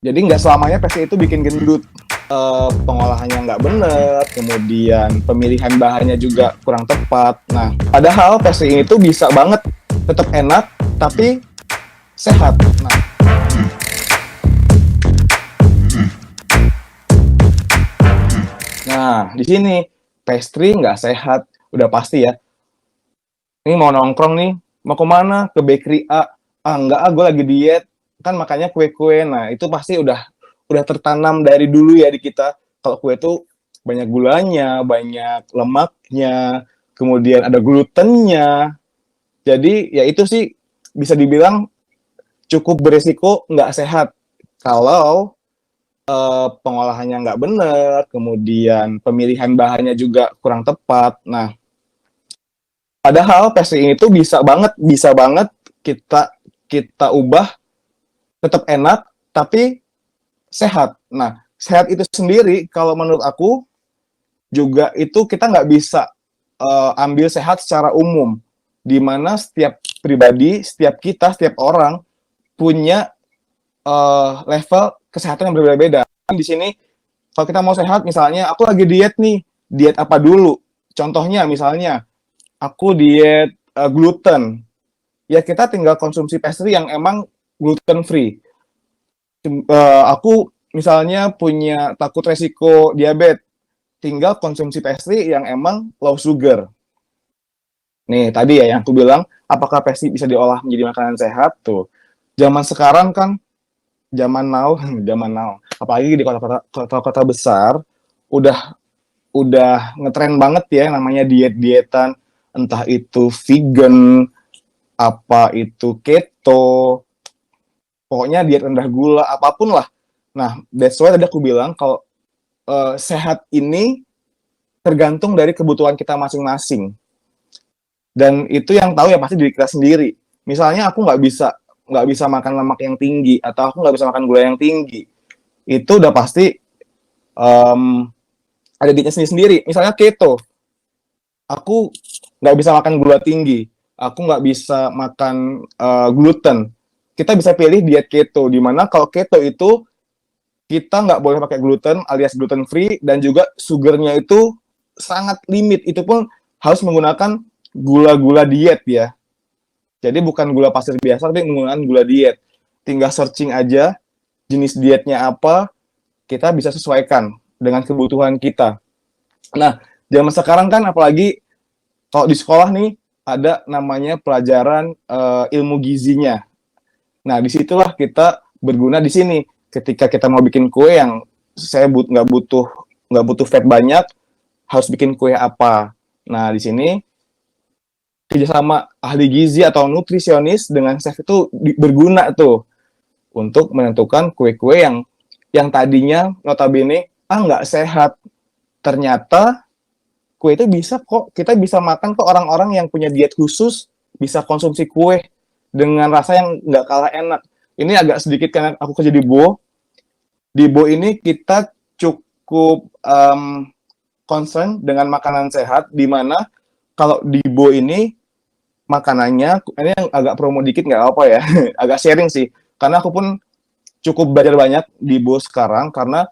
Jadi nggak selamanya pasti itu bikin gendut. Pengolahannya nggak bener, kemudian pemilihan bahannya juga kurang tepat. Nah, padahal pasti itu bisa banget tetap enak, tapi sehat. Nah, di sini pastry nggak sehat, udah pasti ya. Ini mau nongkrong nih, mau kemana? Ke bakery A. Ah, enggak, gue lagi diet. Kan makanya kue-kue. Nah, itu pasti udah tertanam dari dulu ya di kita. Kalau kue itu banyak gulanya, banyak lemaknya, kemudian ada glutennya. Jadi ya itu sih bisa dibilang cukup beresiko nggak sehat kalau pengolahannya nggak benar, kemudian pemilihan bahannya juga kurang tepat. Nah, padahal testing itu bisa banget kita kita ubah tetap enak tapi sehat. Nah, sehat itu sendiri kalau menurut aku juga itu kita nggak bisa ambil sehat secara umum, di mana setiap pribadi, setiap kita, setiap orang punya level kesehatan yang berbeda-beda. Di sini kalau kita mau sehat, misalnya aku lagi diet nih, diet apa dulu? Contohnya misalnya aku diet gluten, ya kita tinggal konsumsi pastry yang emang gluten free. Aku misalnya punya takut resiko diabetes, tinggal konsumsi pastry yang emang low sugar. Nih tadi ya yang aku bilang, apakah pastry bisa diolah menjadi makanan sehat tuh? Zaman sekarang kan, zaman now, zaman now. Apalagi di kota-kota besar, udah udah ngetren banget ya namanya diet-dietan, entah itu vegan, apa itu keto, pokoknya diet rendah gula, apapun lah. Nah, that's why tadi aku bilang kalau sehat ini tergantung dari kebutuhan kita masing-masing. Dan itu yang tahu ya pasti diri kita sendiri. Misalnya aku nggak bisa makan lemak yang tinggi atau aku nggak bisa makan gula yang tinggi, itu udah pasti um, ada dietnya sendiri. Misalnya keto, aku nggak bisa makan gula tinggi, aku nggak bisa makan gluten. Kita bisa pilih diet keto, di mana kalau keto itu kita nggak boleh pakai gluten alias gluten free, dan juga sugarnya itu sangat limit. Itu pun harus menggunakan gula-gula diet ya. Jadi bukan gula pasir biasa, tapi menggunakan gula diet. Tinggal searching aja jenis dietnya apa, kita bisa sesuaikan dengan kebutuhan kita. Nah, zaman sekarang kan apalagi kalau di sekolah nih ada namanya pelajaran ilmu gizinya. Nah, disitulah kita berguna di sini. Ketika kita mau bikin kue yang saya nggak butuh fat banyak, harus bikin kue apa. Nah, di sini kerjasama ahli gizi atau nutrisionis dengan chef itu berguna tuh untuk menentukan kue-kue yang tadinya notabene nggak sehat, ternyata kue itu bisa kok, kita bisa makan kok, orang-orang yang punya diet khusus bisa konsumsi kue dengan rasa yang nggak kalah enak. Ini agak sedikit karena aku kerja di Bo ini kita cukup concern dengan makanan sehat, di mana kalau di Bo ini makanannya, ini yang agak promo dikit nggak apa ya, agak sharing sih, karena aku pun cukup belajar banyak di Bo sekarang, karena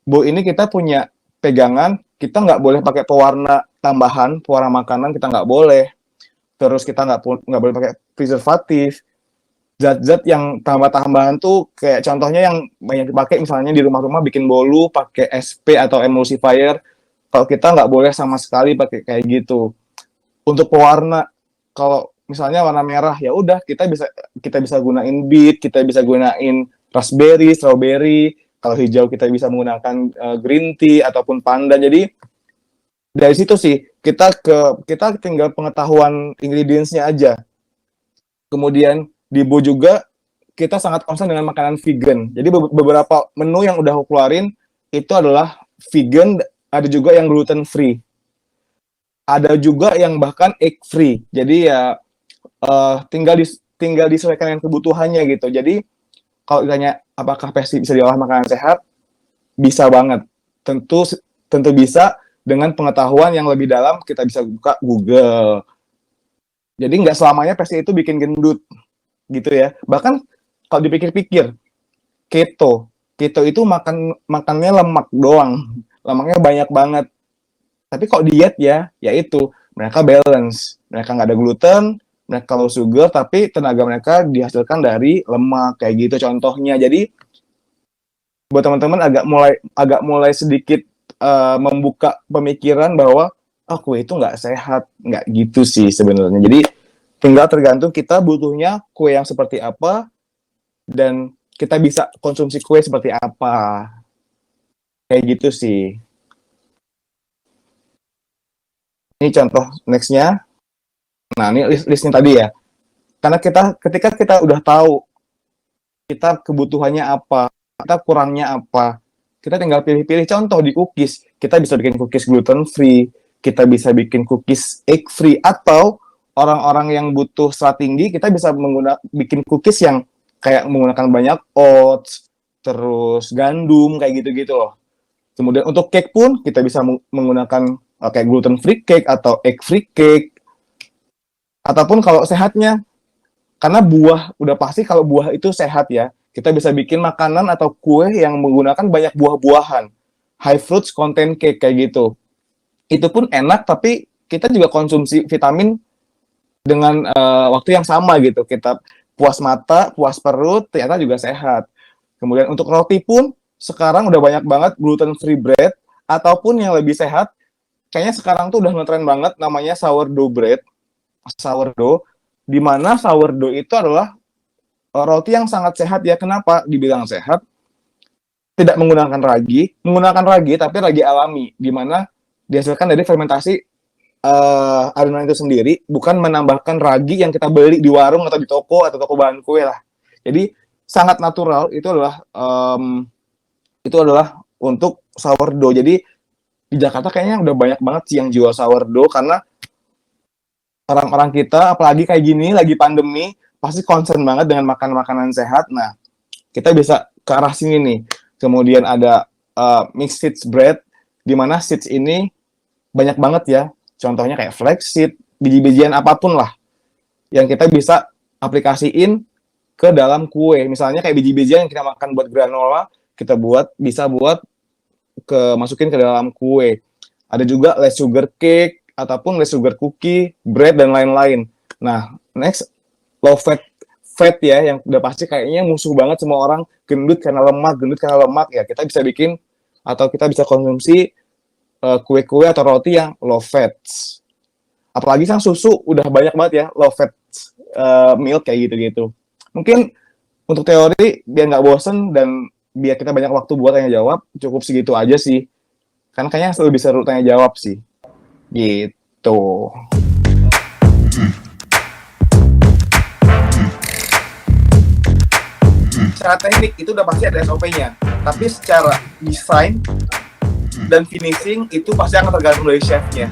Bo ini kita punya pegangan, kita nggak boleh pakai pewarna tambahan, pewarna makanan kita nggak boleh, terus kita nggak boleh pakai preservatif, zat-zat yang tambah-tambahan tuh kayak contohnya yang banyak dipakai misalnya di rumah-rumah bikin bolu pakai SP atau emulsifier, kalau kita nggak boleh sama sekali pakai kayak gitu. Untuk pewarna, kalau misalnya warna merah ya udah kita bisa gunain beet, kita bisa gunain raspberry, strawberry. Kalau hijau kita bisa menggunakan green tea ataupun pandan. Jadi dari situ sih kita tinggal pengetahuan ingredients-nya aja. Kemudian di Bo juga kita sangat concern dengan makanan vegan. Jadi beberapa menu yang udah aku keluarin itu adalah vegan, ada juga yang gluten free. Ada juga yang bahkan egg free. Jadi ya tinggal disesuaikan dengan kebutuhannya gitu. Jadi kalau ditanya apakah pasti bisa diolah makanan sehat, bisa banget. Tentu tentu bisa, dengan pengetahuan yang lebih dalam kita bisa buka Google. Jadi nggak selamanya pasti itu bikin gendut gitu ya. Bahkan kalau dipikir-pikir, keto. keto itu makannya lemak doang, lemaknya banyak banget. Tapi kok diet ya, yaitu mereka balance, mereka nggak ada gluten, mereka low sugar, tapi tenaga mereka dihasilkan dari lemak kayak gitu contohnya. Jadi buat teman-teman agak mulai sedikit membuka pemikiran bahwa kue itu nggak sehat, nggak gitu sih sebenarnya. Jadi tinggal tergantung kita butuhnya kue yang seperti apa dan kita bisa konsumsi kue seperti apa. Kayak gitu sih. Ini contoh nextnya. Nah, ini listnya tadi ya. Karena ketika kita udah tahu kita kebutuhannya apa, kita kurangnya apa, kita tinggal pilih-pilih. Contoh di cookies, kita bisa bikin cookies gluten free, kita bisa bikin cookies egg free, atau orang-orang yang butuh serat tinggi, kita bisa bikin cookies yang kayak menggunakan banyak oats, terus gandum, kayak gitu-gitu loh. Kemudian untuk cake pun kita bisa menggunakan kayak gluten free cake atau egg free cake. Ataupun kalau sehatnya, karena buah udah pasti kalau buah itu sehat ya. Kita bisa bikin makanan atau kue yang menggunakan banyak buah-buahan. High fruits content cake kayak gitu. Itu pun enak, tapi kita juga konsumsi vitamin dengan waktu yang sama gitu. Kita puas mata, puas perut, ternyata juga sehat. Kemudian untuk roti pun sekarang udah banyak banget gluten free bread, ataupun yang lebih sehat, kayaknya sekarang tuh udah ngetren banget namanya sourdough bread. Sourdough, di mana sourdough itu adalah roti yang sangat sehat ya. Kenapa dibilang sehat? Tidak menggunakan ragi tapi ragi alami, di mana dihasilkan dari fermentasi adonan itu sendiri, bukan menambahkan ragi yang kita beli di warung atau di toko atau toko bahan kue lah. Jadi sangat natural. Itu adalah untuk sourdough. Jadi di Jakarta kayaknya udah banyak banget sih yang jual sourdough, karena orang-orang kita, apalagi kayak gini, lagi pandemi, pasti concern banget dengan makan makanan sehat. Nah, kita bisa ke arah sini nih. Kemudian ada mixed seeds bread, di mana seeds ini banyak banget ya. Contohnya kayak flaxseed, biji-bijian apapun lah, yang kita bisa aplikasiin ke dalam kue. Misalnya kayak biji-bijian yang kita makan buat granola, kita bisa buat masukin ke dalam kue. Ada juga less sugar cake, ataupun less sugar cookie, bread, dan lain-lain. Nah, next, low fat ya, yang udah pasti kayaknya musuh banget semua orang, gendut karena lemak, ya kita bisa bikin, atau kita bisa konsumsi kue-kue atau roti yang low fat. Apalagi sang susu, udah banyak banget ya, low fat milk, kayak gitu-gitu. Mungkin untuk teori, biar nggak bosen, dan biar kita banyak waktu buat tanya-jawab, cukup segitu aja sih. Kan kayaknya lebih seru tanya-jawab sih. Gitu. Secara teknik itu udah pasti ada SOP-nya, tapi secara desain dan finishing itu pasti akan tergantung dari chef-nya.